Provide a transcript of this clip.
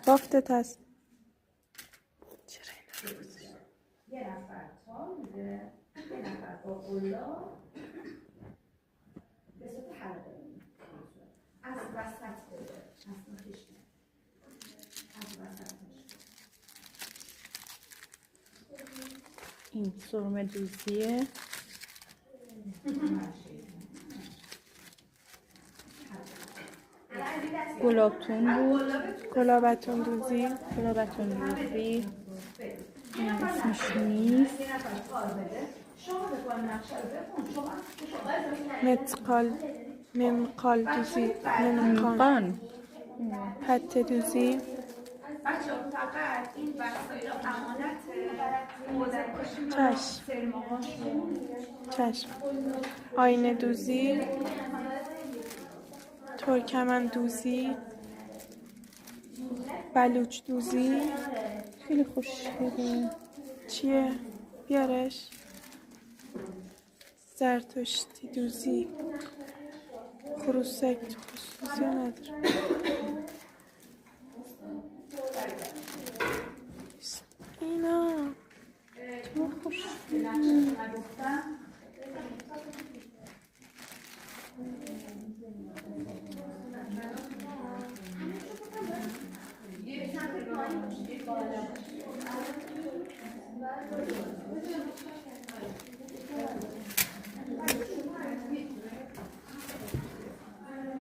بافتت هست. چرا اینا رو گذاشتی؟ یه نفر تامیده، یه نفر با قلا به صورت حلقه از وسط بده، از نوکش نه، از وسطش. این سرمه دوزیه. گلابتون بود. گلابتون دوزی. گلابتون دوزی. این اسمش نیست. متقال. ممقال دوزی. ممقان. پته دوزی. بچه ها فقط این وسایل امانت چشم. آینه دوزی. ترکمن دوزی. بلوچ دوزی. خیلی خوشگله. چیه؟ بیارش. زرتشتی دوزی. خروسک دوزی نداره. اینا تو خوشگله.